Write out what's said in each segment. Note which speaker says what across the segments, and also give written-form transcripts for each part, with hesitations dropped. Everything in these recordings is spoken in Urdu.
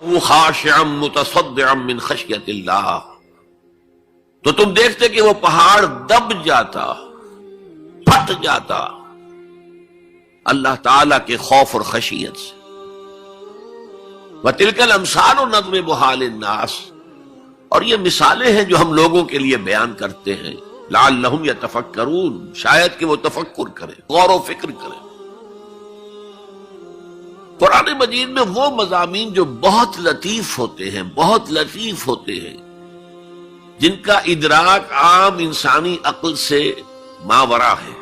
Speaker 1: خاشعا متصدعا من خشیت اللہ، تو تم دیکھتے کہ وہ پہاڑ دب جاتا، پھٹ جاتا اللہ تعالی کے خوف اور خشیت سے۔ وَتِلْكَ الْأَمْثَالُ نَضْرِبُهَا لِلنَّاسِ، اور یہ مثالیں ہیں جو ہم لوگوں کے لیے بیان کرتے ہیں، لعلہم یتفکرون، شاید کہ وہ تفکر کریں، غور و فکر کریں۔ قرآن مجید میں وہ مضامین جو بہت لطیف ہوتے ہیں، بہت لطیف ہوتے ہیں، جن کا ادراک عام انسانی عقل سے ماورا ہے،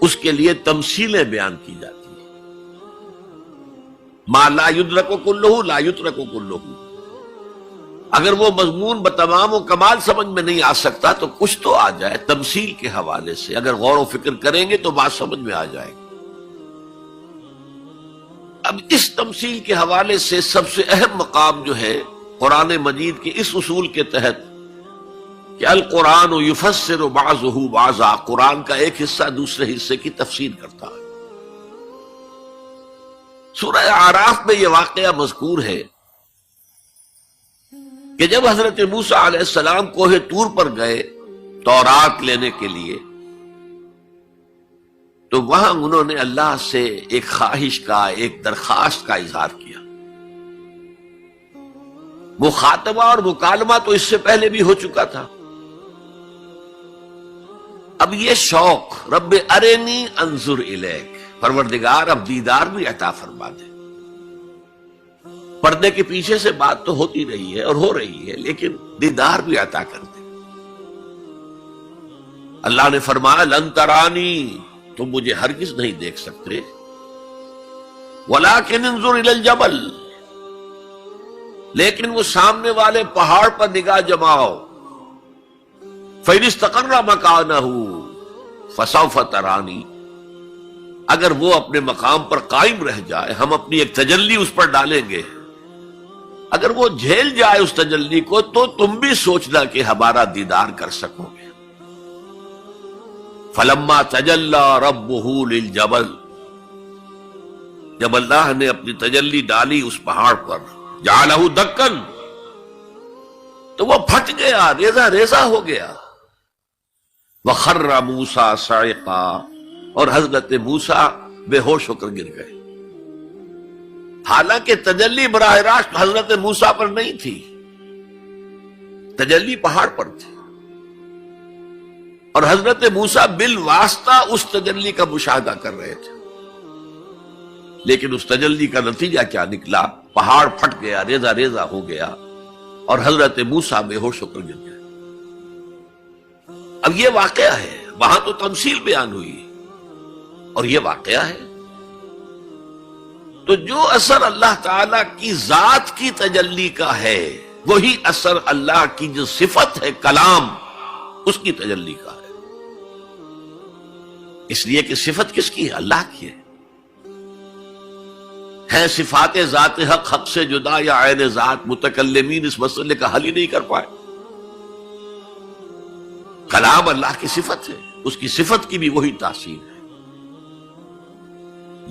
Speaker 1: اس کے لیے تمثیلیں بیان کی جاتی ہیں۔ ما لا یدرک کلہ لا یترک کلہ، اگر وہ مضمون بتمام و کمال سمجھ میں نہیں آ سکتا تو کچھ تو آ جائے تمثیل کے حوالے سے، اگر غور و فکر کریں گے تو بات سمجھ میں آ جائے گی۔ اب اس تمثیل کے حوالے سے سب سے اہم مقام جو ہے قرآن مجید کے اس اصول کے تحت کہ القرآن یفسر بعضہ بعضا، قرآن کا ایک حصہ دوسرے حصے کی تفسیر کرتا ہے۔ سورہ اعراف میں یہ واقعہ مذکور ہے کہ جب حضرت موسیٰ علیہ السلام کوہ طور پر گئے تورات لینے کے لیے، تو وہاں انہوں نے اللہ سے ایک خواہش کا، ایک درخواست کا اظہار کیا۔ مخاطبہ اور مکالمہ تو اس سے پہلے بھی ہو چکا تھا، اب یہ شوق رب ارنی انظر الیک، پروردگار اب دیدار بھی عطا فرما دے۔ پردے کے پیچھے سے بات تو ہوتی رہی ہے اور ہو رہی ہے، لیکن دیدار بھی عطا کر دے۔ اللہ نے فرمایا لن ترانی، تم مجھے ہرگز نہیں دیکھ سکتے، ولیکن انظر الی الجبل، لیکن وہ سامنے والے پہاڑ پر نگاہ جماؤ، فَإِنِ اسْتَقَرَّ مَكَانَهُ فَسَوْفَ تَرَانِي، اگر وہ اپنے مقام پر قائم رہ جائے، ہم اپنی ایک تجلی اس پر ڈالیں گے، اگر وہ جھیل جائے اس تجلی کو تو تم بھی سوچنا کہ ہمارا دیدار کر سکو گے۔ فَلَمَّا تَجَلَّى رَبُّهُ لِلْجَبَلِ، جب اللہ نے اپنی تجلی ڈالی اس پہاڑ پر، جعلہ دکن، تو وہ پھٹ گیا، ریزہ ریزہ ہو گیا۔ وَخَرَّ مُوسَىٰ صَعِقًا، اور حضرت موسیٰ بے ہوش ہو کر گر گئے۔ حالانکہ تجلی براہ راست حضرت موسیٰ پر نہیں تھی، تجلی پہاڑ پر تھی، اور حضرت موسیٰ بالواسطہ اس تجلی کا مشاہدہ کر رہے تھے، لیکن اس تجلی کا نتیجہ کیا نکلا؟ پہاڑ پھٹ گیا، ریزہ ریزہ ہو گیا، اور حضرت موسیٰ بے ہوش ہو کر گر گئے۔ اب یہ واقعہ ہے، وہاں تو تمثیل بیان ہوئی اور یہ واقعہ ہے۔ تو جو اثر اللہ تعالی کی ذات کی تجلی کا ہے، وہی اثر اللہ کی جو صفت ہے کلام، اس کی تجلی کا ہے۔ اس لیے کہ صفت کس کی ہے؟ اللہ کی ہے صفات ذات حق حق سے جدا یا عین ذات، متکلمین اس مسئلے کا حل ہی نہیں کر پائے۔ کلام اللہ کی صفت ہے، اس کی صفت کی بھی وہی تاثیر ہے۔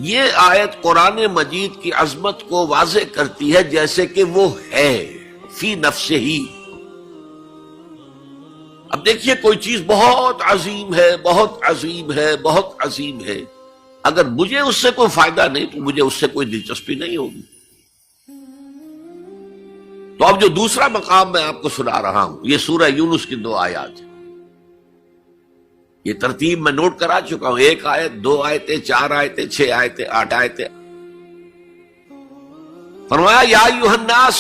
Speaker 1: یہ آیت قرآن مجید کی عظمت کو واضح کرتی ہے، جیسے کہ وہ ہے فی نفسہ ہی۔ اب دیکھیے کوئی چیز بہت عظیم ہے، بہت عظیم ہے، بہت عظیم ہے، اگر مجھے اس سے کوئی فائدہ نہیں تو مجھے اس سے کوئی دلچسپی نہیں ہوگی۔ تو اب جو دوسرا مقام میں آپ کو سنا رہا ہوں، یہ سورہ یونس کی 2 آیات ہیں۔ یہ ترتیب میں نوٹ کرا چکا ہوں، 1 آیت، 2 آیتیں، 4 آیتیں، 6 آیتیں، 8 آیتیں۔ فرمایا یا ایھا الناس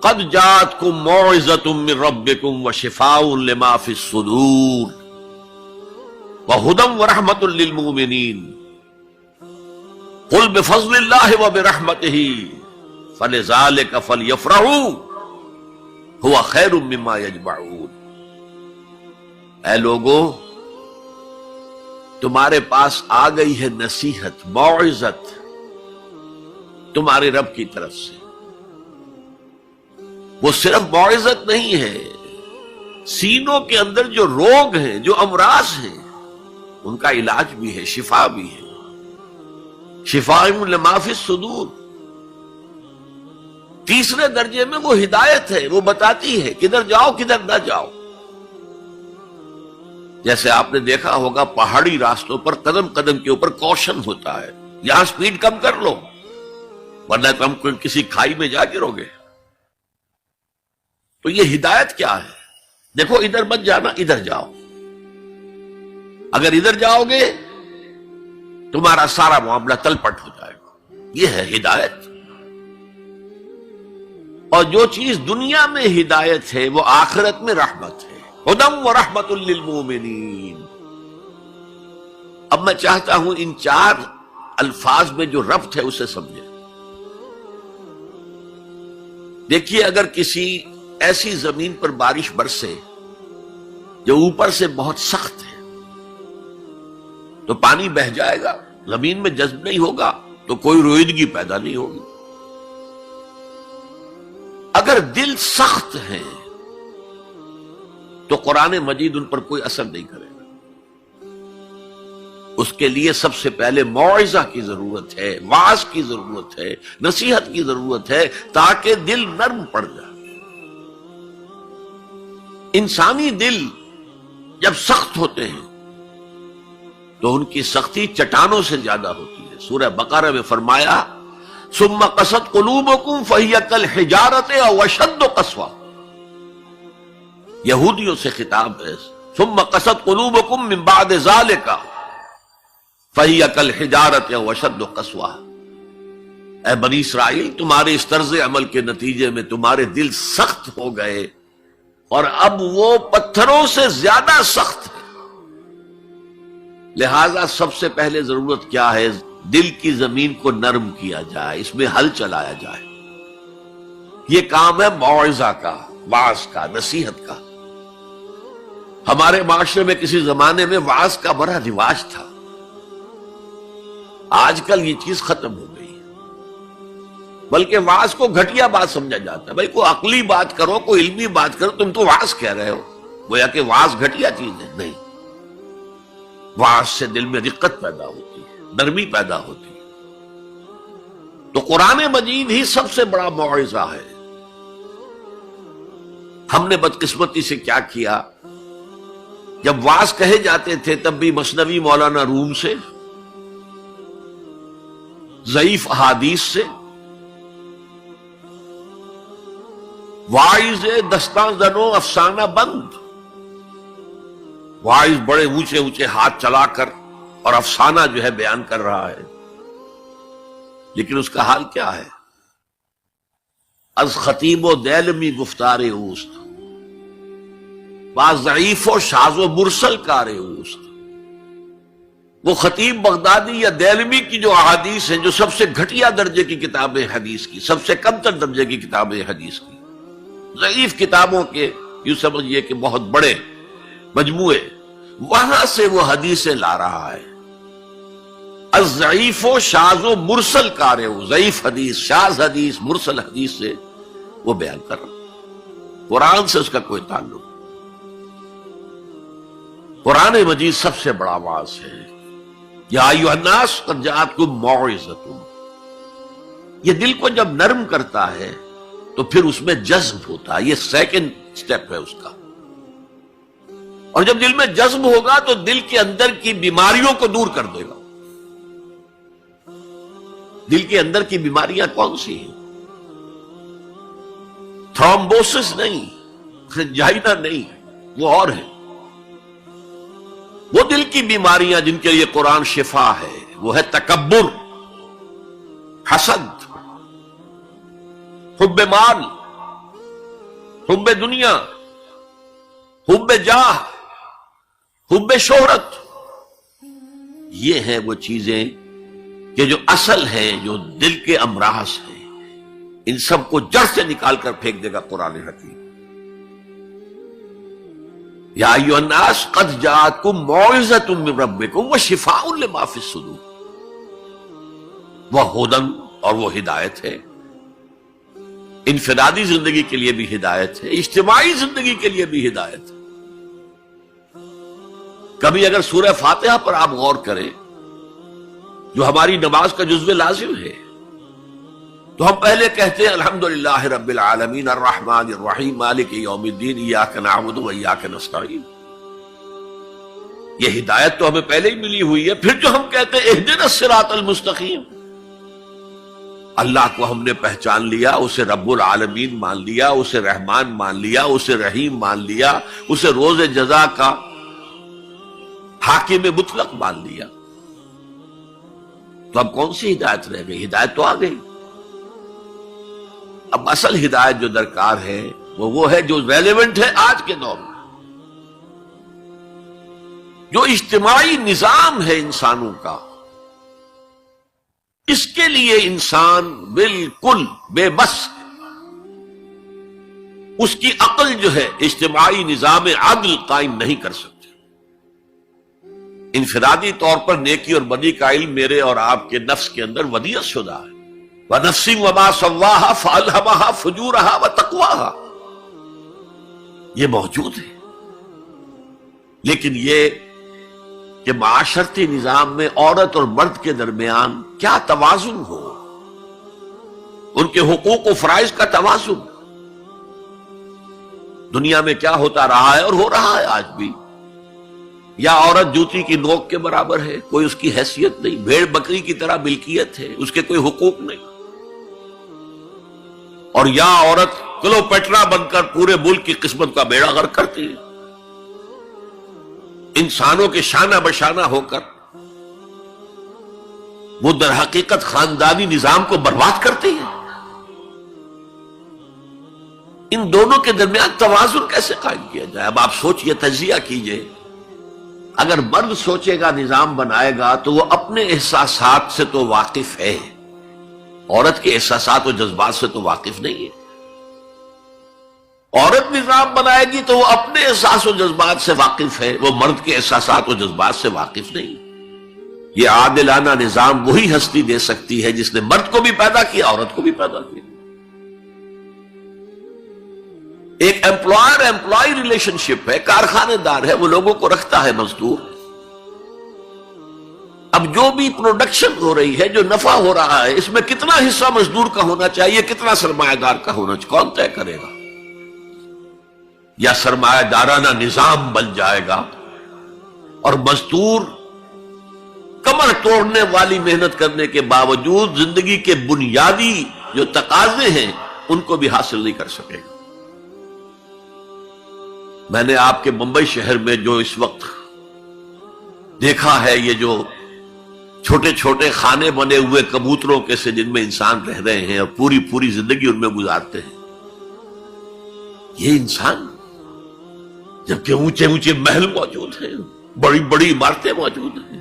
Speaker 1: قد جاءتکم موعظۃ من ربکم وشفاء لما فی الصدور وہدی ورحمۃ للمؤمنین قل بفضل اللہ وبرحمتہ فلذلک فلیفرحوا ھو خیر مما یجمعون۔ اے لوگوں، تمہارے پاس آ گئی ہے نصیحت، موعظت تمہارے رب کی طرف سے۔ وہ صرف موعظت نہیں ہے، سینوں کے اندر جو روگ ہیں، جو امراض ہیں، ان کا علاج بھی ہے، شفا بھی ہے۔ شفاء لما فی الصدور. تیسرے درجے میں وہ ہدایت ہے، وہ بتاتی ہے کدھر جاؤ کدھر نہ جاؤ. جیسے آپ نے دیکھا ہوگا پہاڑی راستوں پر قدم قدم کے اوپر کوشن ہوتا ہے، یہاں سپیڈ کم کر لو ورنہ تم کسی کھائی میں جا گرو گے. تو یہ ہدایت کیا ہے؟ دیکھو ادھر مت جانا، ادھر جاؤ. اگر ادھر جاؤ گے تمہارا سارا معاملہ تلپٹ ہو جائے گا. یہ ہے ہدایت. اور جو چیز دنیا میں ہدایت ہے وہ آخرت میں رحمت ہے. ہدم و رحمت للمومنین. اب میں چاہتا ہوں ان چار الفاظ میں جو ربط ہے اسے سمجھیں. دیکھیے اگر کسی ایسی زمین پر بارش برسے جو اوپر سے بہت سخت ہے تو پانی بہہ جائے گا، زمین میں جذب نہیں ہوگا تو کوئی رویدگی پیدا نہیں ہوگی. اگر دل سخت ہے تو قرآن مجید ان پر کوئی اثر نہیں کرے گا. اس کے لیے سب سے پہلے موعظہ کی ضرورت ہے، وعظ کی ضرورت ہے، نصیحت کی ضرورت ہے تاکہ دل نرم پڑ جائے. انسانی دل جب سخت ہوتے ہیں تو ان کی سختی چٹانوں سے زیادہ ہوتی ہے. سورہ بقرہ میں فرمایا ثم قست قلوبکم فہی کالحجارۃ او اشد قسوہ. یہودیوں سے خطاب ہے. ثم قست قلوبکم من بعد ذلک فہی کالحجارۃ او اشد قسوہ. اے بنی اسرائیل، تمہارے اس طرز عمل کے نتیجے میں تمہارے دل سخت ہو گئے اور اب وہ پتھروں سے زیادہ سخت ہے. لہذا سب سے پہلے ضرورت کیا ہے؟ دل کی زمین کو نرم کیا جائے، اس میں ہل چلایا جائے. یہ کام ہے موعظہ کا، وعظ کا، نصیحت کا. ہمارے معاشرے میں کسی زمانے میں وعظ کا بڑا رواج تھا. آج کل یہ چیز ختم ہو گئی، بلکہ وعظ کو گھٹیا بات سمجھا جاتا ہے. بھائی کوئی عقلی بات کرو، کوئی علمی بات کرو، تم تو وعظ کہہ رہے ہو. گویا کہ وعظ گھٹیا چیز ہے. نہیں، وعظ سے دل میں رقت پیدا ہوتی ہے، نرمی پیدا ہوتی ہے. تو قرآن مجید ہی سب سے بڑا موعظہ ہے. ہم نے بدقسمتی سے کیا کیا، جب وعظ کہے جاتے تھے تب بھی مثنوی مولانا روم سے، ضعیف احادیث سے، واعظ دستاں زنو افسانہ بند. واعظ بڑے اونچے اونچے ہاتھ چلا کر اور افسانہ جو ہے بیان کر رہا ہے، لیکن اس کا حال کیا ہے؟ از خطیب و دیلمی گفتار اوست، بعض ضعیف و شاذ و مرسل کار اوست. وہ خطیب بغدادی یا دیلمی کی جو احادیث ہیں، جو سب سے گھٹیا درجے کی کتابیں حدیث کی، سب سے کم تر درجے کی کتابیں حدیث کی، ضعیف کتابوں کے یوں سمجھئے کہ بہت بڑے مجموعے، وہاں سے وہ حدیثیں لا رہا ہے. الضعیف و شاذ و مرسل کار ہو، ضعیف حدیث، شاذ حدیث، مرسل حدیث سے وہ بیان کر رہا. قرآن سے اس کا کوئی تعلق. قرآن مجید سب سے بڑا واعظ ہے. یا ایھا الناس قد جاءتکم موعظۃ. یہ دل کو جب نرم کرتا ہے تو پھر اس میں جذب ہوتا ہے. یہ سیکنڈ سٹیپ ہے اس کا. اور جب دل میں جذب ہوگا تو دل کے اندر کی بیماریوں کو دور کر دے گا. دل کے اندر کی بیماریاں کون سی ہیں؟ تھرومبوسس نہیں، انجائنا نہیں، وہ اور ہے. وہ دل کی بیماریاں جن کے لیے قرآن شفا ہے، وہ ہے تکبر، حسد، حب مال، حب دنیا، حب جاہ، حب شہرت. یہ ہیں وہ چیزیں کہ جو اصل ہیں، جو دل کے امراض ہیں. ان سب کو جڑ سے نکال کر پھینک دے گا قرآن حکیم. یا ایھا الناس قد جاءتکم موعظۃ من ربکم وشفاء لما فی الصدور. وہ ہدن، اور وہ ہدایت ہے. انفرادی زندگی کے لیے بھی ہدایت ہے، اجتماعی زندگی کے لیے بھی ہدایت ہے. کبھی اگر سورہ فاتحہ پر آپ غور کریں جو ہماری نماز کا جزو لازم ہے، تو ہم پہلے کہتے ہیں الحمدللہ رب العالمین الرحمن الرحیم مالک یوم الدین ایاک نعبد و ایاک نستعین. یہ ہدایت تو ہمیں پہلے ہی ملی ہوئی ہے. پھر جو ہم کہتے ہیں اہدنا الصراط المستقیم، اللہ کو ہم نے پہچان لیا، اسے رب العالمین مان لیا، اسے رحمان مان لیا، اسے رحیم مان لیا، اسے روز جزا کا حاکم مطلق مان لیا، تو اب کون سی ہدایت رہ گئی؟ ہدایت تو آ گئی. اب اصل ہدایت جو درکار ہے وہ ہے جو ریلیونٹ ہے آج کے دور میں. جو اجتماعی نظام ہے انسانوں کا، اس کے لیے انسان بالکل بے بس ہے. اس کی عقل جو ہے اجتماعی نظام عدل قائم نہیں کر سکتی. انفرادی طور پر نیکی اور بدی کا علم میرے اور آپ کے نفس کے اندر ودیعت شدہ ہے. وَنَفْسٍ وَمَا سَوَّاهَا فَأَلْهَمَهَا فُجُورَهَا وَتَقْوَاهَا، یہ موجود ہے. لیکن یہ کہ معاشرتی نظام میں عورت اور مرد کے درمیان کیا توازن ہو، ان کے حقوق و فرائض کا توازن. دنیا میں کیا ہوتا رہا ہے اور ہو رہا ہے آج بھی، یا عورت جوتی کی نوک کے برابر ہے، کوئی اس کی حیثیت نہیں، بھیڑ بکری کی طرح ملکیت ہے، اس کے کوئی حقوق نہیں. اور یا عورت کلوپیٹرا بن کر پورے ملک کی قسمت کا بیڑا غرق کرتی ہے، انسانوں کے شانہ بشانہ ہو کر وہ در حقیقت خاندانی نظام کو برباد کرتی ہے. ان دونوں کے درمیان توازن کیسے قائم کیا جائے؟ اب آپ سوچئے، تجزیہ کیجئے. اگر مرد سوچے گا، نظام بنائے گا، تو وہ اپنے احساسات سے تو واقف ہے، عورت کے احساسات و جذبات سے تو واقف نہیں ہے. عورت نظام بنائے گی تو وہ اپنے احساس و جذبات سے واقف ہے، وہ مرد کے احساسات و جذبات سے واقف نہیں. یہ عادلانہ نظام وہی ہستی دے سکتی ہے جس نے مرد کو بھی پیدا کیا، عورت کو بھی پیدا کیا. ایک امپلائر امپلائی ریلیشن شپ ہے، کارخانے دار ہے، وہ لوگوں کو رکھتا ہے مزدور. اب جو بھی پروڈکشن ہو رہی ہے، جو نفع ہو رہا ہے، اس میں کتنا حصہ مزدور کا ہونا چاہیے، کتنا سرمایہ دار کا ہونا چاہیے، کون طے کرے گا؟ یا سرمایہ دارانہ نظام بن جائے گا اور مزدور کمر توڑنے والی محنت کرنے کے باوجود زندگی کے بنیادی جو تقاضے ہیں ان کو بھی حاصل نہیں کر سکے گا. میں نے آپ کے ممبئی شہر میں جو اس وقت دیکھا ہے، یہ جو چھوٹے چھوٹے خانے بنے ہوئے کبوتروں کے سے جن میں انسان رہ رہے ہیں اور پوری زندگی ان میں گزارتے ہیں، یہ انسان، جبکہ اونچے اونچے محل موجود ہیں، بڑی بڑی عمارتیں موجود ہیں،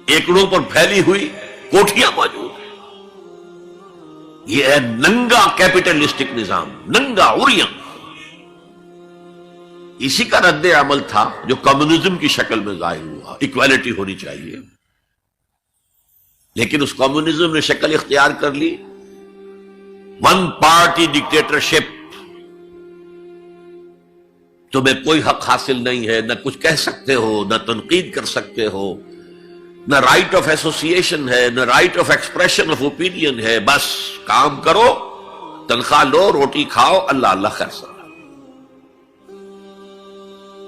Speaker 1: ایکڑوں پر پھیلی ہوئی کوٹھیاں موجود ہیں. یہ ہے ننگا کیپٹلسٹک نظام، ننگا اوریم. اسی کا رد عمل تھا جو کمیونزم کی شکل میں ظاہر ہوا. ایکویلٹی ہونی چاہیے، لیکن اس کمیونزم نے شکل اختیار کر لی ون پارٹی ڈکٹیٹرشپ. تمہیں کوئی حق حاصل نہیں ہے، نہ کچھ کہہ سکتے ہو، نہ تنقید کر سکتے ہو، نہ رائٹ آف ایسوسیشن ہے، نہ right of expression of opinion ہے. بس کام کرو، تنخواہ لو، روٹی کھاؤ، اللہ اللہ خیر سا.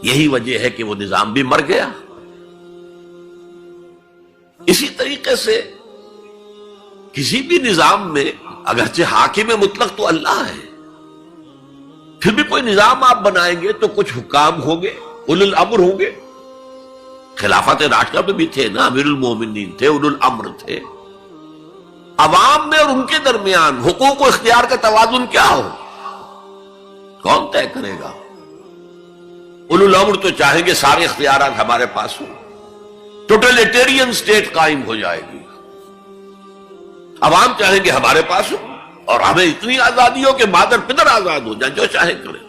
Speaker 1: یہی وجہ ہے کہ وہ نظام بھی مر گیا. اسی طریقے سے کسی بھی نظام میں اگرچہ حاکم مطلق تو اللہ ہے، پھر بھی کوئی نظام آپ بنائیں گے تو کچھ حکام ہوں گے، اولو الامر ہوں گے. خلافت راشدہ میں بھی تھے نا، امیر المومنین تھے، اولو الامر تھے. عوام میں اور ان کے درمیان حقوق و اختیار کا توازن کیا ہو، کون طے کرے گا؟ اولو الامر تو چاہیں گے سارے اختیارات ہمارے پاس ہوں، ٹوٹلیٹیرین سٹیٹ قائم ہو جائے گی. عوام چاہیں گے ہمارے پاس ہوں اور ہمیں اتنی آزادی ہو کہ مادر پدر آزاد ہو جائیں، جو چاہیں کریں.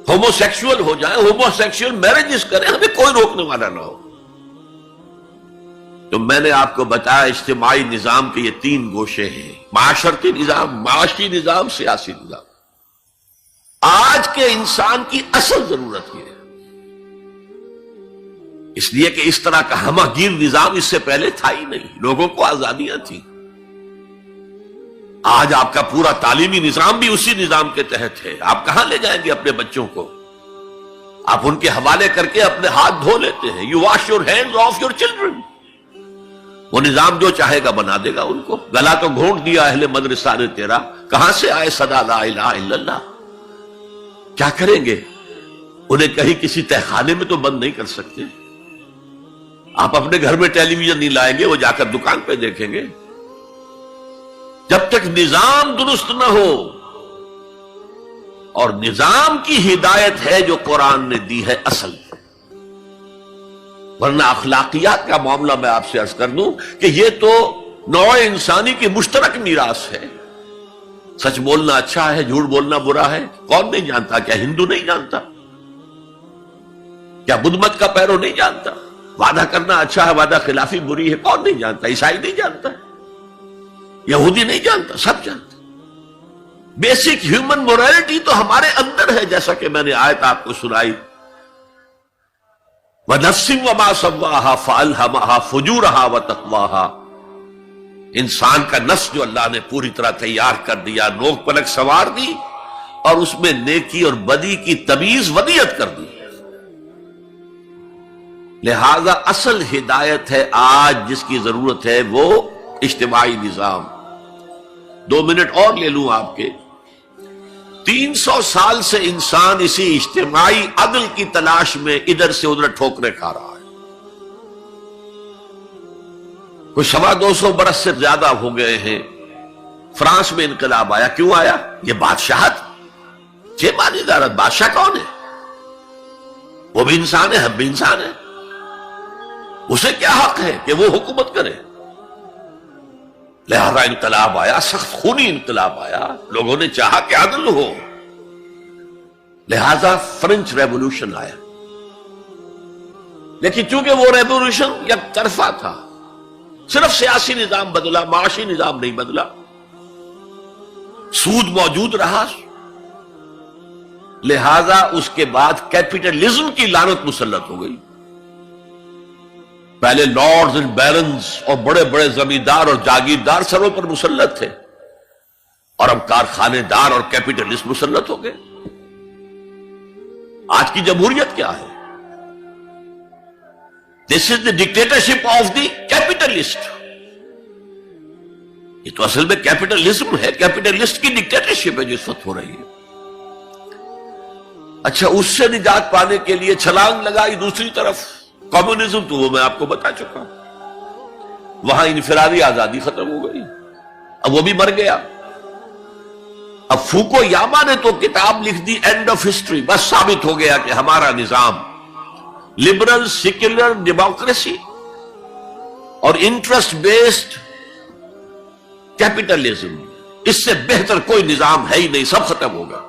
Speaker 1: ہومو سیکشول ہو جائیں، ہومو سیکشول میرجز کریں، ہمیں کوئی روکنے والا نہ ہو. تو میں نے آپ کو بتایا اجتماعی نظام کے یہ 3 گوشے ہیں: معاشرتی نظام، معاشی نظام، سیاسی نظام. آج کے انسان کی اصل ضرورت یہ ہے. اس لیے کہ اس طرح کا ہمہ گیر نظام اس سے پہلے تھا ہی نہیں، لوگوں کو آزادیاں تھیں۔ آج آپ کا پورا تعلیمی نظام بھی اسی نظام کے تحت ہے۔ آپ کہاں لے جائیں گے اپنے بچوں کو؟ آپ ان کے حوالے کر کے اپنے ہاتھ دھو لیتے ہیں۔ You wash your hands of your children. وہ نظام جو چاہے گا بنا دے گا ان کو۔ گلا تو گھونٹ دیا اہل مدرسہ نے تیرا، کہاں سے آئے صدا لا الہ الا اللہ؟ کیا کریں گے؟ انہیں کہیں کسی تہخانے میں تو بند نہیں کر سکتے۔ آپ اپنے گھر میں ٹیلی ویژن نہیں لائیں گے، وہ جا کر دکان پہ دیکھیں گے۔ جب تک نظام درست نہ ہو، اور نظام کی ہدایت ہے جو قرآن نے دی ہے اصل، ورنہ اخلاقیات کا معاملہ میں آپ سے عرض کر دوں کہ یہ تو نوع انسانی کی مشترک میراث ہے۔ سچ بولنا اچھا ہے، جھوٹ بولنا برا ہے، کون نہیں جانتا؟ کیا ہندو نہیں جانتا؟ کیا بدھ مت کا پیرو نہیں جانتا؟ وعدہ کرنا اچھا ہے، وعدہ خلافی بری ہے، کون نہیں جانتا؟ عیسائی نہیں جانتا، یہودی نہیں جانتا، سب جانتا۔ بیسک ہیومن مورالٹی تو ہمارے اندر ہے، جیسا کہ میں نے آیت آپ کو سنائی، وَنَفْسٍ وَمَا سَوَّاهَا فَأَلْهَمَهَا فُجُورَهَا وَتَقْوَاهَا۔ انسان کا نفس جو اللہ نے پوری طرح تیار کر دیا، نوک پلک سوار دی، اور اس میں نیکی اور بدی کی تمیز ودیت کر دی۔ لہذا اصل ہدایت ہے آج جس کی ضرورت ہے وہ اجتماعی نظام۔ 2 منٹ اور لے لوں آپ کے۔ 300 سال سے انسان اسی اجتماعی عدل کی تلاش میں ادھر سے ادھر ٹھوکریں کھا رہا ہے۔ کوئی 250 برس سے زیادہ ہو گئے ہیں۔ فرانس میں انقلاب آیا، کیوں آیا؟ یہ بادشاہت، چیمانی دارت۔ بادشاہ کون ہے؟ وہ بھی انسان ہے، ہم بھی انسان ہیں۔ اسے کیا حق ہے کہ وہ حکومت کرے؟ لہذا انقلاب آیا، سخت خونی انقلاب آیا، لوگوں نے چاہا کہ عدل ہو، لہذا فرینچ ریولوشن آیا۔ لیکن چونکہ وہ ریولوشن یک طرفہ تھا، صرف سیاسی نظام بدلا، معاشی نظام نہیں بدلا، سود موجود رہا، لہذا اس کے بعد کیپٹلزم کی لعنت مسلط ہو گئی۔ پہلے لارڈز اینڈ بیرنز اور بڑے بڑے زمیندار اور جاگیردار سروں پر مسلط تھے، اور اب کارخانے دار اور کیپٹلسٹ مسلط ہو گئے۔ آج کی جمہوریت کیا ہے؟ دس از دی ڈکٹیٹرشپ آف دی کیپٹلسٹ۔ یہ تو اصل میں کیپٹلزم ہے، کیپٹلسٹ کی ڈکٹیٹرشپ ہے جو اس وقت ہو رہی ہے۔ اچھا، اس سے نجات پانے کے لیے چھلانگ لگائی دوسری طرف کمیونزم، تو وہ میں آپ کو بتا چکا ہوں۔ وہاں انفرادی آزادی ختم ہو گئی، اب وہ بھی مر گیا۔ اب فوکو یاما نے تو کتاب لکھ دی اینڈ آف ہسٹری، بس ثابت ہو گیا کہ ہمارا نظام لبرل سیکولر ڈیموکریسی اور انٹرسٹ بیسڈ کیپٹلزم، اس سے بہتر کوئی نظام ہے ہی نہیں، سب ختم ہوگا۔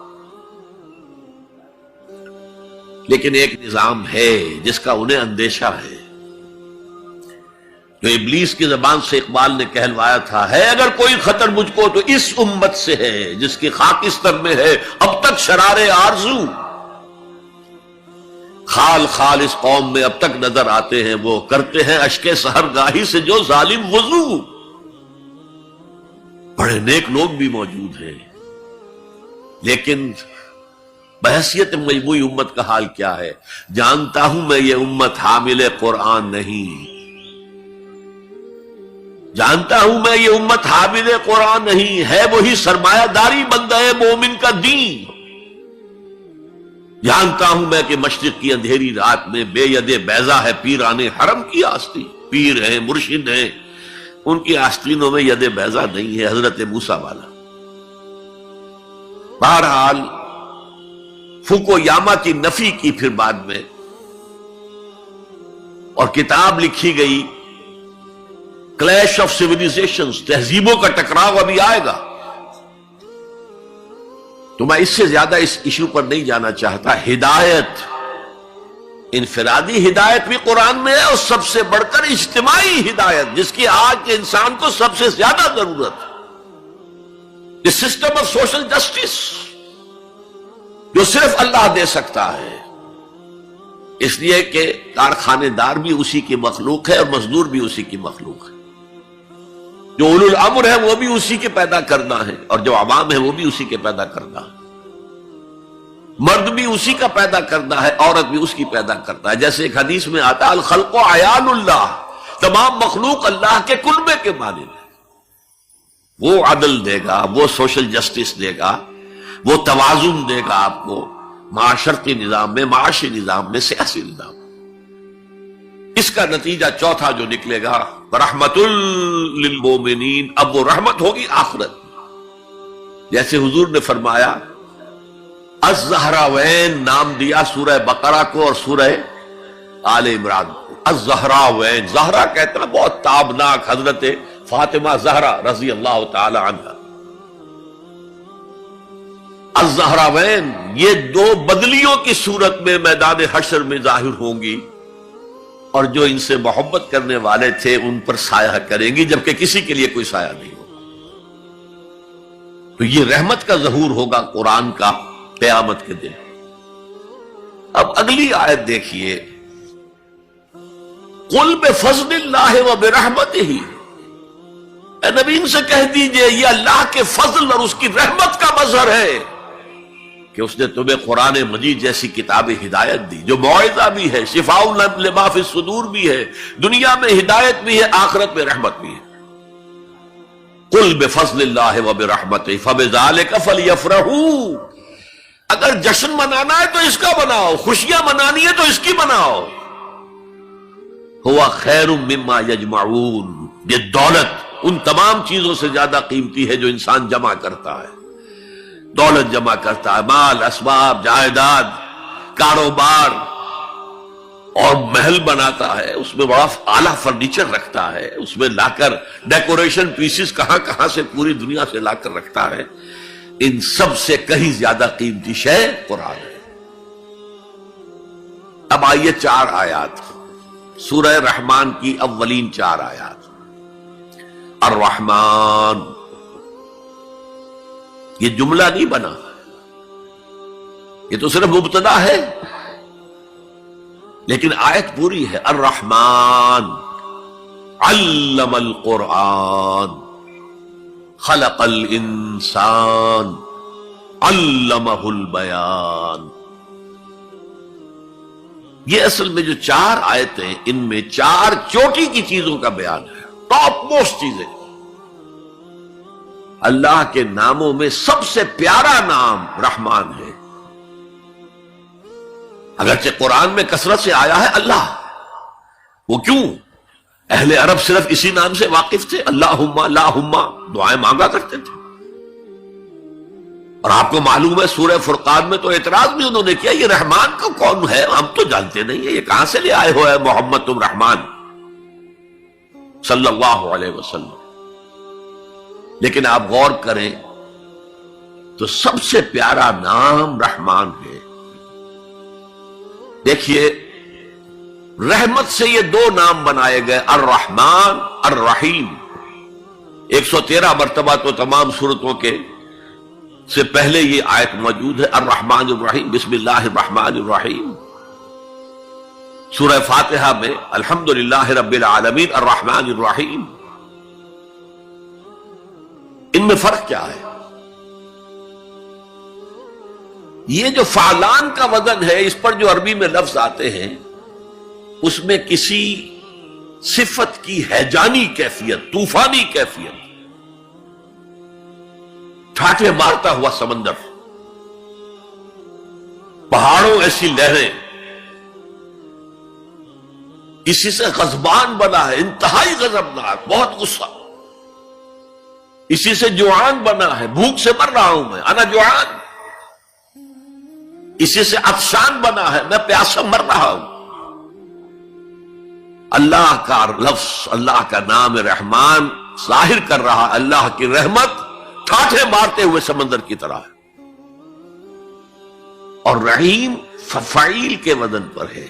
Speaker 1: لیکن ایک نظام ہے جس کا انہیں اندیشہ ہے، جو ابلیس کی زبان سے اقبال نے کہلوایا تھا، ہے اگر کوئی خطر مجھ کو تو اس امت سے ہے، جس کی خاکستر میں ہے اب تک شرارے آرزو۔ خال خال اس قوم میں اب تک نظر آتے ہیں، وہ کرتے ہیں اشک سحر گاہی سے جو ظالم وضو۔ بڑے نیک لوگ بھی موجود ہیں، لیکن بحیثیت مجموعی امت کا حال کیا ہے؟ جانتا ہوں میں یہ امت حامل قرآن نہیں، جانتا ہوں میں یہ امت حامل قرآن نہیں ہے، وہی سرمایہ داری بندہ مومن کا دین۔ جانتا ہوں میں کہ مشرق کی اندھیری رات میں بے ید بیضا ہے پیران حرم کی آستین۔ پیر ہیں، مرشد ہیں، ان کی آستینوں میں ید بیضا نہیں ہے، حضرت موسیٰ والا۔ بہرحال فوکو یاما کی نفی کی پھر بعد میں، اور کتاب لکھی گئی کلیش آف سیویلائزیشنز، تہذیبوں کا ٹکراؤ ابھی آئے گا۔ تو میں اس سے زیادہ اس ایشو پر نہیں جانا چاہتا۔ ہدایت، انفرادی ہدایت بھی قرآن میں ہے، اور سب سے بڑھ کر اجتماعی ہدایت جس کی آج کے انسان کو سب سے زیادہ ضرورت ہے، یہ سسٹم آف سوشل جسٹس جو صرف اللہ دے سکتا ہے۔ اس لیے کہ کارخانے دار بھی اسی کی مخلوق ہے اور مزدور بھی اسی کی مخلوق ہے. جو اولو الامر ہے وہ بھی اسی کے پیدا کرنا ہے اور جو عوام ہے وہ بھی اسی کے پیدا کرنا ہے. مرد بھی اسی کا پیدا کرنا ہے، عورت بھی اس کی پیدا کرتا ہے. جیسے ایک حدیث میں آتا ہے الخلق عیال اللہ، تمام مخلوق اللہ کے کلبے کے مانند ہے. وہ عدل دے گا، وہ سوشل جسٹس دے گا، وہ توازن دے گا آپ کو معاشرتی نظام میں، معاشی نظام میں، سیاسی نظام میں. اس کا نتیجہ چوتھا جو نکلے گا رحمت للمومنین، اب وہ رحمت ہوگی آخرت. جیسے حضور نے فرمایا الزہراوین نام دیا سورہ بقرہ کو اور سورہ آل عمران کو. الزہراوین، زہرا کہتے ہیں بہت تابناک حضرت فاطمہ زہرا رضی اللہ تعالی عنہ. الزہراوین یہ دو بدلیوں کی صورت میں میدان حشر میں ظاہر ہوں گی اور جو ان سے محبت کرنے والے تھے ان پر سایہ کریں گی جبکہ کسی کے لیے کوئی سایہ نہیں ہوگا. تو یہ رحمت کا ظہور ہوگا قرآن کا قیامت کے دن. اب اگلی آیت دیکھیے قل بفضل اللہ وبرحمتہ، اے نبی ان سے کہہ دیجئے یہ اللہ کے فضل اور اس کی رحمت کا مظہر ہے کہ اس نے تمہیں قرآن مجید جیسی کتاب ہدایت دی جو موعظہ بھی ہے، شفاء لما فی الصدور بھی ہے، دنیا میں ہدایت بھی ہے، آخرت میں رحمت بھی ہے. قل بفضل اللہ وبرحمتہ فبذلک فلیفرحوا، اگر جشن منانا ہے تو اس کا مناؤ، خوشیاں منانی ہے تو اس کی مناؤ. ہوا خیر مما یجمعون، یہ دولت ان تمام چیزوں سے زیادہ قیمتی ہے جو انسان جمع کرتا ہے. دولت جمع کرتا ہے، مال، اسباب، جائیداد، کاروبار، اور محل بناتا ہے، اس میں بڑا اعلیٰ فرنیچر رکھتا ہے، اس میں لا کر ڈیکوریشن پیسز کہاں کہاں سے پوری دنیا سے لا کر رکھتا ہے. ان سب سے کہیں زیادہ قیمتی شے قرآن ہے. اب آئیے 4 آیات سورہ رحمان کی اولین 4 آیات. الرحمن، یہ جملہ نہیں بنا، یہ تو صرف مبتدا ہے، لیکن آیت پوری ہے. الرحمن علم القرآن خلق الانسان علمہ البیان. یہ اصل میں جو 4 آیتیں، ان میں 4 چوٹی کی چیزوں کا بیان ہے، ٹاپ موسٹ چیزیں. اللہ کے ناموں میں سب سے پیارا نام رحمان ہے. اگرچہ قرآن میں کثرت سے آیا ہے اللہ، وہ کیوں؟ اہل عرب صرف اسی نام سے واقف تھے، اللہم اللہم دعائیں مانگا کرتے تھے. اور آپ کو معلوم ہے سورہ فرقان میں تو اعتراض بھی انہوں نے کیا، یہ رحمان کو کون ہے؟ ہم تو جانتے نہیں ہیں، یہ کہاں سے لے آئے ہوئے محمد تم رحمان صلی اللہ علیہ وسلم. لیکن آپ غور کریں تو سب سے پیارا نام رحمان ہے. دیکھیے رحمت سے یہ 2 نام بنائے گئے، الرحمن الرحیم. 113 مرتبہ تو تمام سورتوں کے سے پہلے یہ آیت موجود ہے، الرحمن الرحیم، بسم اللہ الرحمن الرحیم. سورہ فاتحہ میں الحمدللہ رب العالمین الرحمن الرحیم. ان میں فرق کیا ہے؟ یہ جو فعلان کا وزن ہے، اس پر جو عربی میں لفظ آتے ہیں، اس میں کسی صفت کی ہیجانی کیفیت، طوفانی کیفیت، ٹھاٹھے مارتا ہوا سمندر، پہاڑوں ایسی لہریں، اسی سے غضبان بنا ہے، انتہائی غضبناک، بہت غصہ. اسی سے جوعان بنا ہے، بھوک سے مر رہا ہوں میں، انا جوعان. اسی سے عطشان بنا ہے، میں پیاسا مر رہا ہوں. اللہ کا لفظ، اللہ کا نام رحمان ظاہر کر رہا اللہ کی رحمت ٹھاٹھے مارتے ہوئے سمندر کی طرح ہے. اور رحیم فعیل کے وزن پر ہے،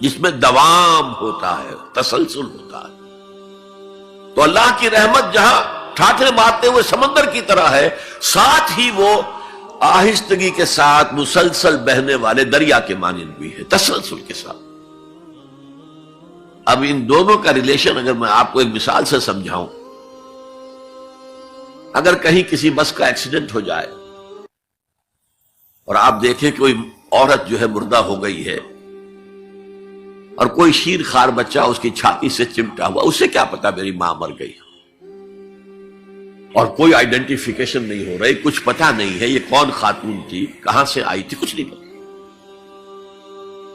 Speaker 1: جس میں دوام ہوتا ہے، تسلسل ہوتا ہے. تو اللہ کی رحمت جہاں ٹھاٹھے مارتے ہوئے سمندر کی طرح ہے، ساتھ ہی وہ آہستگی کے ساتھ مسلسل بہنے والے دریا کے مانند بھی ہے، تسلسل کے ساتھ. اب ان دونوں کا ریلیشن اگر میں آپ کو ایک مثال سے سمجھاؤں، اگر کہیں کسی بس کا ایکسیڈنٹ ہو جائے اور آپ دیکھیں کوئی عورت جو ہے مردہ ہو گئی ہے اور کوئی شیر خار بچہ اس کی چھاتی سے چمٹا ہوا، اسے کیا پتا میری ماں مر گئی، اور کوئی آئیڈینٹیفیکیشن نہیں ہو رہی، کچھ پتا نہیں ہے یہ کون خاتون تھی، کہاں سے آئی تھی، کچھ نہیں پتا۔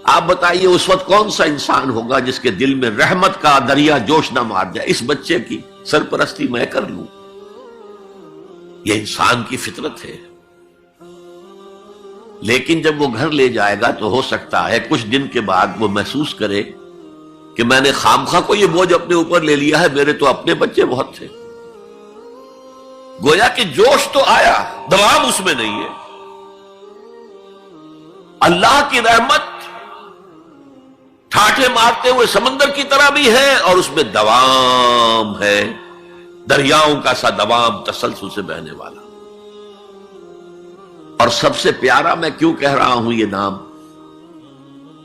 Speaker 1: آپ بتائیے اس وقت کون سا انسان ہوگا جس کے دل میں رحمت کا دریا جوش نہ مار جائے، اس بچے کی سرپرستی میں کر لوں۔ یہ انسان کی فطرت ہے، لیکن جب وہ گھر لے جائے گا تو ہو سکتا ہے کچھ دن کے بعد وہ محسوس کرے کہ میں نے خامخواہ کو یہ بوجھ اپنے اوپر لے لیا ہے، میرے تو اپنے بچے بہت تھے۔ گویا کہ جوش تو آیا، دوام اس میں نہیں ہے۔ اللہ کی رحمت ٹھاٹھے مارتے ہوئے سمندر کی طرح بھی ہے اور اس میں دوام ہے، دریاؤں کا سا دوام تسلسل سے بہنے والا۔ اور سب سے پیارا میں کیوں کہہ رہا ہوں یہ نام،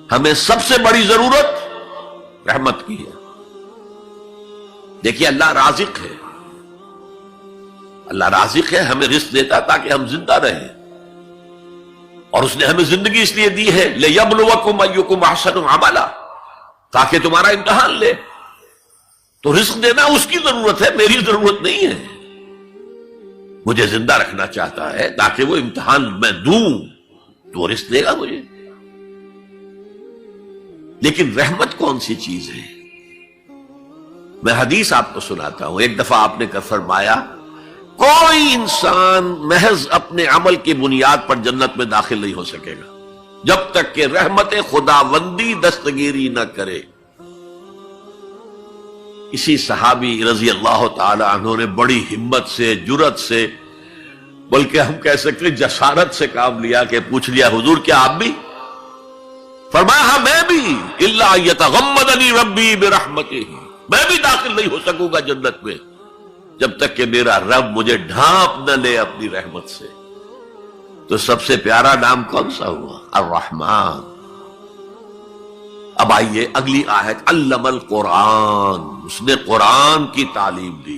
Speaker 1: ہمیں سب سے بڑی ضرورت رحمت کی ہے۔ دیکھیے اللہ رازق ہے، اللہ رازق ہے، ہمیں رزق دیتا تاکہ ہم زندہ رہیں، اور اس نے ہمیں زندگی اس لیے دی ہے لِيَبْلُوَكُمْ أَيُّكُمْ أَحْسَنُ عَمَلًا، تاکہ تمہارا امتحان لے۔ تو رزق دینا اس کی ضرورت ہے، میری ضرورت نہیں ہے۔ مجھے زندہ رکھنا چاہتا ہے تاکہ وہ امتحان میں دوں تو وہ رزق دے گا مجھے۔ لیکن رحمت کون سی چیز ہے؟ میں حدیث آپ کو سناتا ہوں۔ ایک دفعہ آپ نے فرمایا کوئی انسان محض اپنے عمل کی بنیاد پر جنت میں داخل نہیں ہو سکے گا جب تک کہ رحمت خداوندی دستگیری نہ کرے۔ اسی صحابی رضی اللہ تعالی عنہ نے بڑی ہمت سے، جرأت سے، بلکہ ہم کہہ سکتے جسارت سے کام لیا کہ پوچھ لیا حضور کیا آپ بھی؟ فرمایا ہاں میں بھی، الا یتغمدنی ربی برحمتہ، میں بھی داخل نہیں ہو سکوں گا جنت میں جب تک کہ میرا رب مجھے ڈھانپ نہ لے اپنی رحمت سے۔ تو سب سے پیارا نام کون سا ہوا؟ الرحمن۔ اب آئیے اگلی آیت، علم القرآن، اس نے قرآن کی تعلیم دی۔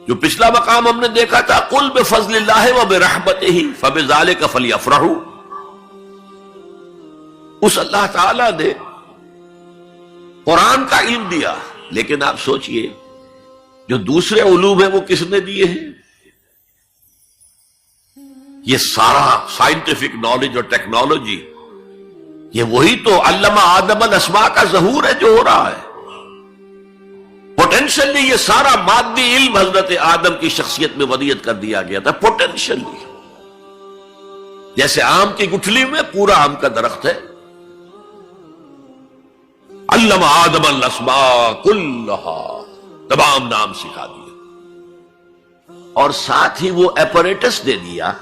Speaker 1: جو پچھلا مقام ہم نے دیکھا تھا قل بفضل اللہ وبرحمتہ فبذلک فلیفرحوا، اس اللہ تعالی نے قرآن کا علم دیا، لیکن آپ سوچئے جو دوسرے علوم ہیں وہ کس نے دیے ہیں؟ یہ سارا سائنٹیفک نالج اور ٹیکنالوجی، یہ وہی تو علم آدم الاسماء کا ظہور ہے جو ہو رہا ہے۔ پوٹینشلی یہ سارا مادی علم حضرت آدم کی شخصیت میں ودیعت کر دیا گیا تھا، پوٹینشلی۔ جیسے آم کی گٹھلی میں پورا آم کا درخت ہے، علم آدم الاسماء کلھا، تمام نام سکھا دیے، اور ساتھ ہی وہ ایپریٹس دے دیا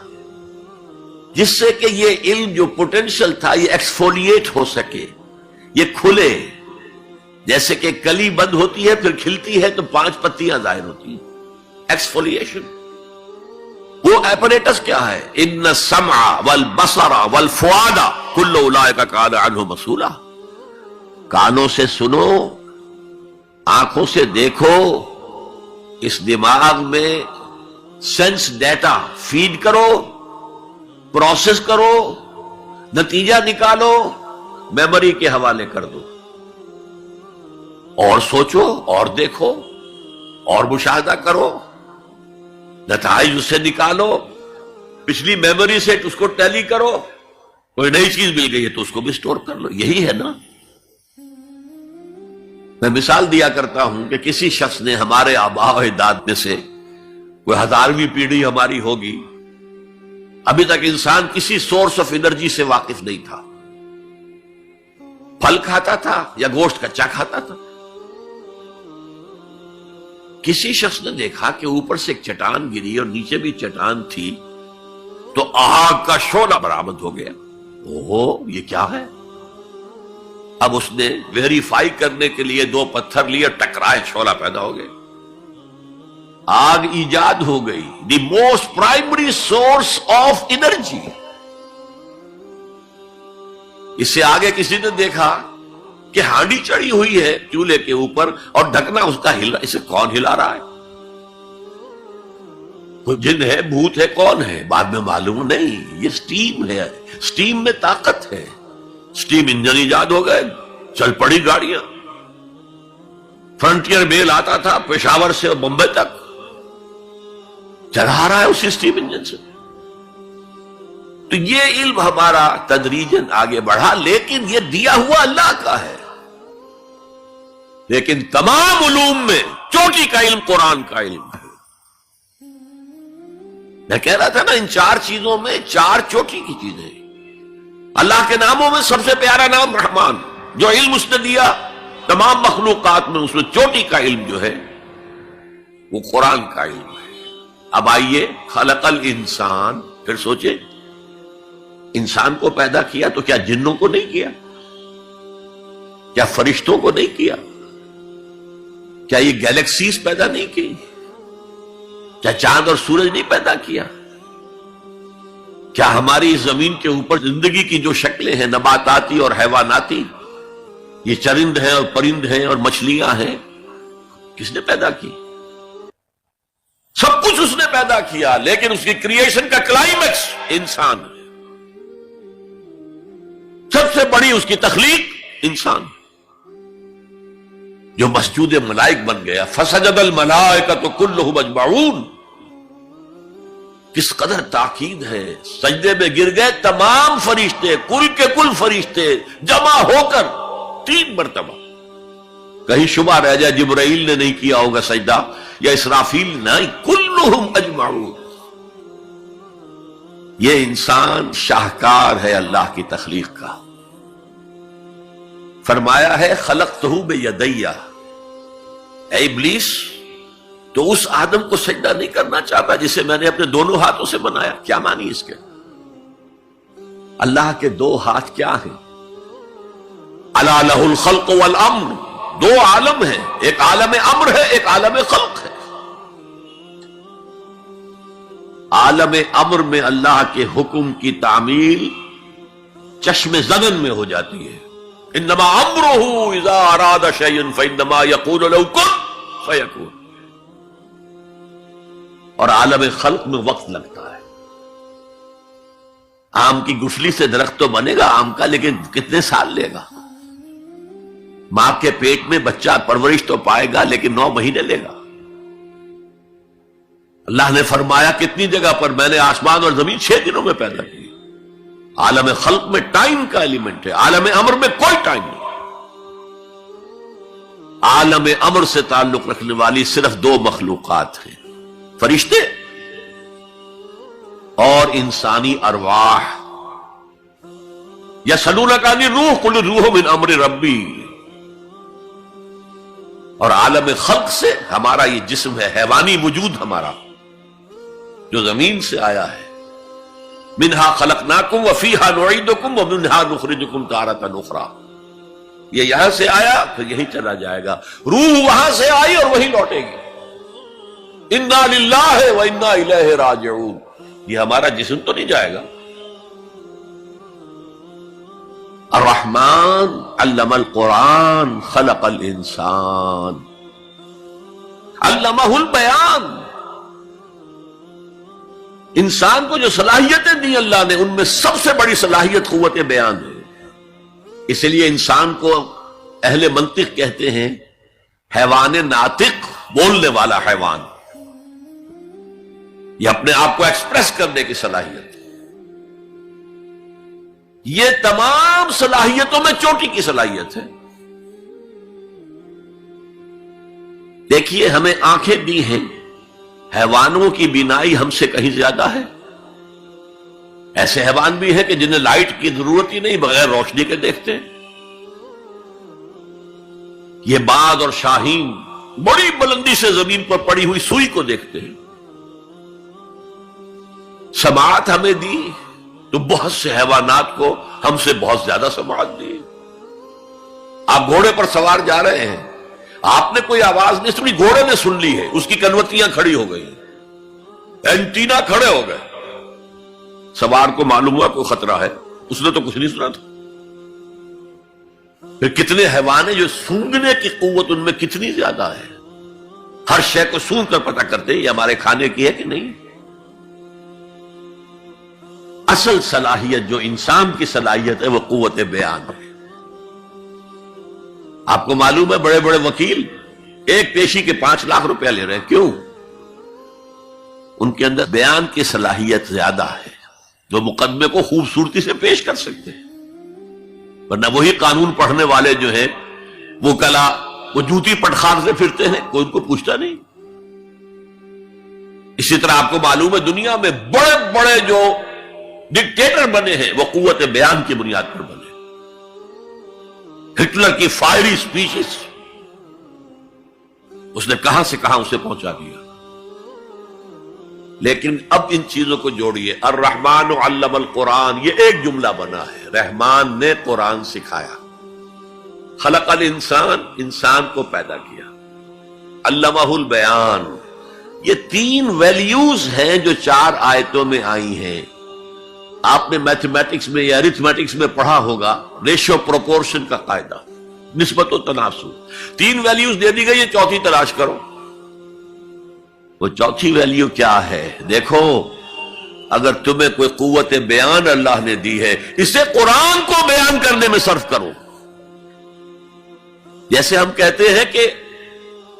Speaker 1: جس سے کہ یہ علم جو پوٹینشل تھا یہ ایکسفولیٹ ہو سکے، یہ کھلے۔ جیسے کہ کلی بند ہوتی ہے پھر کھلتی ہے تو 5 پتیاں ظاہر ہوتی ہیں، ایکسفولیشن۔ وہ ایپریٹس کیا ہے؟ ان السمع والبصر والفؤاد کل اولئک کان عنہ مسئولا۔ کانوں سے سنو، آنکھوں سے دیکھو، اس دماغ میں سینس ڈیٹا فیڈ کرو، پروسیس کرو، نتیجہ نکالو، میموری کے حوالے کر دو، اور سوچو اور دیکھو اور مشاہدہ کرو، نتائج اس سے نکالو، پچھلی میموری سے اس کو ٹیلی کرو، کوئی نئی چیز مل گئی ہے تو اس کو بھی سٹور کر لو۔ یہی ہے نا۔ میں مثال دیا کرتا ہوں کہ کسی شخص نے ہمارے آباء و اجداد میں سے کوئی 1000ویں پیڑھی ہماری ہوگی، ابھی تک انسان کسی سورس آف انرجی سے واقف نہیں تھا، پھل کھاتا تھا یا گوشت کچا کھاتا تھا۔ کسی شخص نے دیکھا کہ اوپر سے ایک چٹان گری اور نیچے بھی چٹان تھی، تو آگ کا شعلہ برآمد ہو گیا۔ اوہ یہ کیا ہے؟ اب اس نے ویریفائی کرنے کے لیے 2 پتھر لیے، ٹکرائے، شعلہ پیدا ہو گئے، آگ ایجاد ہو گئی، the most primary source of energy. اس سے آگے کسی نے دیکھا کہ ہانڈی چڑھی ہوئی ہے چولہے کے اوپر اور ڈھکنا اس کا ہلا، اسے کون ہلا رہا ہے؟ کوئی جن ہے، بھوت ہے، کون ہے؟ بعد میں معلوم نہیں، یہ سٹیم ہے، سٹیم میں طاقت ہے، سٹیم انجن ایجاد ہو گئے، چل پڑی گاڑیاں۔ فرنٹیئر میل آتا تھا پشاور سے بمبئی تک، چلا رہا ہے اسی سٹیم انجن سے۔ تو یہ علم ہمارا تدریجاً آگے بڑھا، لیکن یہ دیا ہوا اللہ کا ہے۔ لیکن تمام علوم میں چوٹی کا علم قرآن کا علم ہے۔ میں کہہ رہا تھا نا، ان چار چیزوں میں چار چوٹی کی چیزیں۔ اللہ کے ناموں میں سب سے پیارا نام رحمان، جو علم اس نے دیا تمام مخلوقات میں، اس میں چوٹی کا علم جو ہے وہ قرآن کا علم ہے۔ اب آئیے، خلق الانسان، پھر سوچے انسان کو پیدا کیا تو کیا جنوں کو نہیں کیا؟ کیا فرشتوں کو نہیں کیا؟ کیا یہ گیلیکسیز پیدا نہیں کی؟ کیا چاند اور سورج نہیں پیدا کیا؟ کیا ہماری اس زمین کے اوپر زندگی کی جو شکلیں ہیں، نباتاتی اور حیواناتی، یہ چرند ہیں اور پرند ہیں اور مچھلیاں ہیں، کس نے پیدا کی؟ سب کچھ اس نے پیدا کیا، لیکن اس کی کریشن کا کلائمیکس انسان ہے۔ سب سے بڑی اس کی تخلیق انسان، جو مسجود ملائک بن گیا۔ فسجد الملائکۃ کلھم اجمعون، کس قدر تاکید ہے، سجدے میں گر گئے تمام فرشتے، کل کے کل فرشتے جمع ہو کر 3 مرتبہ۔ کہیں شبہ رہ جائے جبرائیل نے نہیں کیا ہوگا سجدہ یا اسرافیل، نہیں، کلھم اجمعون۔ یہ انسان شاہکار ہے اللہ کی تخلیق کا۔ فرمایا ہے خلقتہ بیدی، اے ابلیس تو اس آدم کو سجدہ نہیں کرنا چاہتا جسے میں نے اپنے دونوں ہاتھوں سے بنایا۔ کیا معنی اس کے؟ اللہ کے 2 ہاتھ کیا ہیں؟ الا لہ الخلق والامر، 2 عالم ہیں، ایک عالم امر ہے، ایک عالم خلق ہے۔ عالم امر میں اللہ کے حکم کی تعمیل چشم زدن میں ہو جاتی ہے، انما امرہ اذا اراد شیئا فانما یقول له کن فیکون، اور عالم خلق میں وقت لگتا ہے۔ آم کی گٹھلی سے درخت تو بنے گا آم کا، لیکن کتنے سال لے گا؟ ماں کے پیٹ میں بچہ پرورش تو پائے گا، لیکن 9 مہینے لے گا۔ اللہ نے فرمایا کتنی جگہ پر میں نے آسمان اور زمین 6 دنوں میں پیدا کی۔ عالم خلق میں ٹائم کا ایلیمنٹ ہے، عالم امر میں کوئی ٹائم نہیں۔ عالم امر سے تعلق رکھنے والی صرف 2 مخلوقات ہیں، فرشتے اور انسانی ارواح۔ یسألونک عن الروح قل الروح من امر ربی۔ اور عالم خلق سے ہمارا یہ جسم ہے، حیوانی وجود ہمارا جو زمین سے آیا ہے، منہا خلقناکم وفیہا نعیدکم ومنہا نخرجکم تارۃ اخری، یہ یہاں سے آیا پھر یہی چلا جائے گا، روح وہاں سے آئی اور وہی لوٹے گی۔ انا للہ وانا الیہ راجعون، یہ ہمارا جسم تو نہیں جائے گا۔ الرحمن علم القرآن خلق الانسان علمہ البیان، انسان کو جو صلاحیتیں دی اللہ نے، ان میں سب سے بڑی صلاحیت قوت بیان ہے۔ اس لیے انسان کو اہل منطق کہتے ہیں حیوان ناطق، بولنے والا حیوان، یہ اپنے آپ کو ایکسپریس کرنے کی صلاحیت۔ یہ تمام صلاحیتوں میں چوٹی کی صلاحیت ہے۔ دیکھیے ہمیں آنکھیں دی ہیں، حیوانوں کی بینائی ہم سے کہیں زیادہ ہے۔ ایسے حیوان بھی ہیں کہ جنہیں لائٹ کی ضرورت ہی نہیں، بغیر روشنی کے دیکھتے ہیں۔ یہ باز اور شاہین بڑی بلندی سے زمین پر پڑی ہوئی سوئی کو دیکھتے ہیں۔ سماعت ہمیں دی تو بہت سے حیوانات کو ہم سے بہت زیادہ سماعت دی۔ آپ گھوڑے پر سوار جا رہے ہیں، آپ نے کوئی آواز نہیں سنی، گھوڑے نے سن لی ہے، اس کی کنوتیاں کھڑی ہو گئی، اینٹینا کھڑے ہو گئے۔ سوار کو معلوم ہوا کوئی خطرہ ہے، اس نے تو کچھ نہیں سنا تھا۔ پھر کتنے حیوان ہیں جو سونگنے کی قوت ان میں کتنی زیادہ ہے، ہر شے کو سونگ کر پتہ کرتے ہیں یہ ہمارے کھانے کی ہے کہ نہیں۔ اصل صلاحیت جو انسان کی صلاحیت ہے وہ قوت بیان ہے۔ آپ کو معلوم ہے بڑے بڑے وکیل ایک پیشی کے 5 لاکھ روپیہ لے رہے ہیں، کیوں؟ ان کے اندر بیان کی صلاحیت زیادہ ہے، جو مقدمے کو خوبصورتی سے پیش کر سکتے ہیں، ورنہ وہی قانون پڑھنے والے جو ہیں وکلا وہ جوتی پٹخار سے پھرتے ہیں، کوئی ان کو پوچھتا نہیں۔ اسی طرح آپ کو معلوم ہے دنیا میں بڑے بڑے جو ڈکٹیٹر بنے ہیں وہ قوت بیان کی بنیاد پر بنے۔ ہٹلر کی فائری سپیچز اس نے کہاں سے کہاں اسے پہنچا دیا۔ لیکن اب ان چیزوں کو جوڑیے، الرحمن علم القرآن، یہ ایک جملہ بنا ہے، رحمان نے قرآن سکھایا، خلق الانسان، انسان کو پیدا کیا، علمہ البیان، یہ 3 ویلیوز ہیں جو 4 آیتوں میں آئی ہیں۔ آپ نے میتھمیٹکس میں یا ارتھمیٹکس میں پڑھا ہوگا ریشو پروپورشن کا قاعدہ، نسبت و تناسب، 3 ویلیوز دے دی گئی ہے، چوتھی تلاش کرو۔ وہ چوتھی ویلیو کیا ہے؟ دیکھو، اگر تمہیں کوئی قوت بیان اللہ نے دی ہے، اسے قرآن کو بیان کرنے میں صرف کرو۔ جیسے ہم کہتے ہیں کہ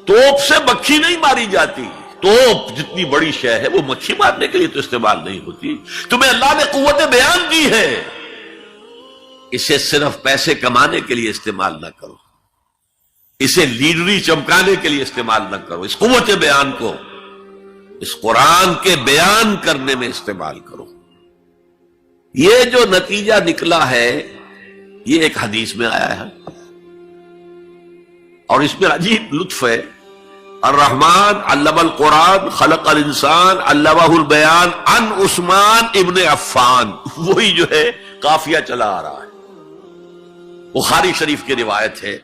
Speaker 1: توپ سے مکھی نہیں ماری جاتی، توپ جتنی بڑی شے ہے وہ مکھی مارنے کے لیے تو استعمال نہیں ہوتی۔ تمہیں اللہ نے قوت بیان دی ہے، اسے صرف پیسے کمانے کے لیے استعمال نہ کرو، اسے لیڈری چمکانے کے لیے استعمال نہ کرو، اس قوت بیان کو اس قرآن کے بیان کرنے میں استعمال کرو۔ یہ جو نتیجہ نکلا ہے یہ ایک حدیث میں آیا ہے، اور اس میں عجیب لطف ہے، الرحمن علم القرآن خلق الانسان علمہ البیان عن عثمان ابن عفان، وہی جو ہے قافیہ چلا آ رہا ہے، بخاری شریف کی روایت ہے،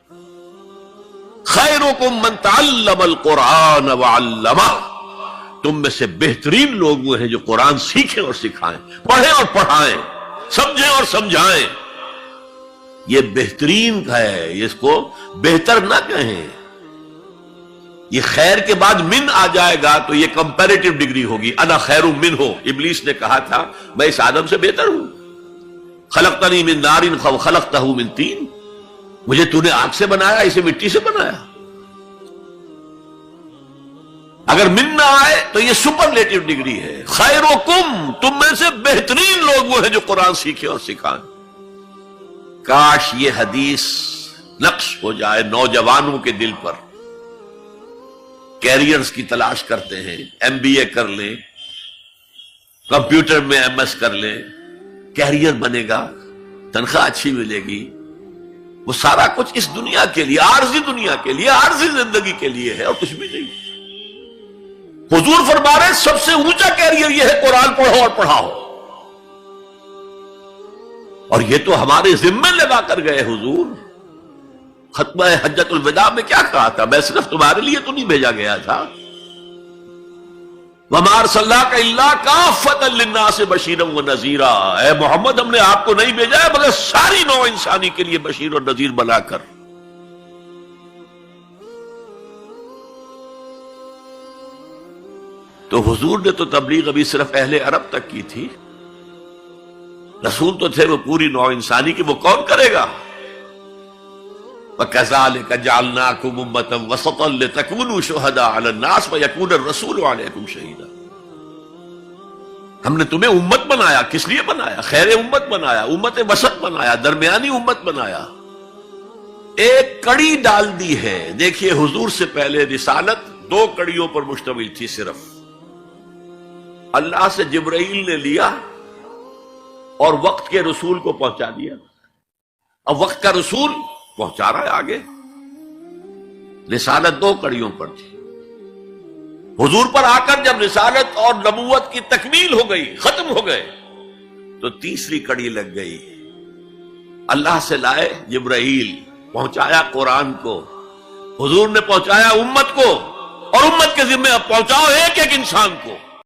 Speaker 1: خیرکم من تعلم القرآن وعلمہ، تم میں سے بہترین لوگ وہ ہیں جو قرآن سیکھیں اور سکھائیں، پڑھیں اور پڑھائیں، سمجھیں اور سمجھائیں۔ یہ بہترین ہے، اس کو بہتر نہ کہیں۔ یہ خیر کے بعد من آ جائے گا تو یہ کمپیریٹیو ڈگری ہوگی، انا خیر منہ، ابلیس نے کہا تھا میں اس آدم سے بہتر ہوں، خلقتنی من نار خلقتہ من طین، مجھے تو نے آگ سے بنایا، اسے مٹی سے بنایا۔ اگر من نہ آئے تو یہ سپرلیٹیو ڈگری ہے، خیرکم، تم میں سے بہترین لوگ وہ ہیں جو قرآن سیکھیں اور سکھائیں۔ کاش یہ حدیث نقش ہو جائے نوجوانوں کے دل پر، کیریئرز کی تلاش کرتے ہیں، ایم بی اے کر لیں، کمپیوٹر میں ایم ایس کر لیں، کیریئر بنے گا، تنخواہ اچھی ملے گی، وہ سارا کچھ اس دنیا کے لیے، عارضی دنیا کے لیے، عارضی زندگی کے لیے ہے اور کچھ بھی نہیں۔ حضور فرما رہے سب سے اونچا کیریئر یہ ہے قرآن پڑھو اور پڑھاؤ، اور یہ تو ہمارے ذمے لگا کر گئے حضور۔ ختمہ حجۃ الوداع میں کیا کہا تھا؟ میں صرف تمہارے لیے تو نہیں بھیجا گیا تھا، وَمَا أَرْسَلْنَاكَ إِلَّا كَافَّةً لِلنَّاسِ بَشِيرًا وَنَذِيرًا، اے محمد ہم نے آپ کو نہیں بھیجا ہے مگر ساری نوع انسانی کے لیے بشیر اور نذیر بنا کر۔ تو حضور نے تو تبلیغ ابھی صرف اہل عرب تک کی تھی، رسول تو تھے وہ پوری نوع انسانی کی، وہ کون کرے گا؟ وَكَذَلِكَ جَعَلْنَاكُمْ أُمَّةً وَسَطًا لِتَكُونُوا شُهَدَاءَ عَلَى النَّاسِ وَيَكُونَ الرَّسُولُ عَلَيْكُمْ شَهِيدًا۔ ہم نے تمہیں امت بنایا، کس لیے بنایا؟ خیر امت بنایا، امت وسط بنایا، درمیانی امت بنایا، ایک کڑی ڈال دی ہے۔ دیکھیے حضور سے پہلے رسالت 2 کڑیوں پر مشتمل تھی صرف، اللہ سے جبرائیل نے لیا اور وقت کے رسول کو پہنچا دیا، اب وقت کا رسول پہنچا رہا ہے آگے۔ رسالت 2 کڑیوں پر تھی، حضور پر آ کر جب رسالت اور نبوت کی تکمیل ہو گئی، ختم ہو گئے، تو تیسری کڑی لگ گئی، اللہ سے لائے جبرائیل، پہنچایا قرآن کو، حضور نے پہنچایا امت کو، اور امت کے ذمہ اب پہنچاؤ ایک ایک انسان کو۔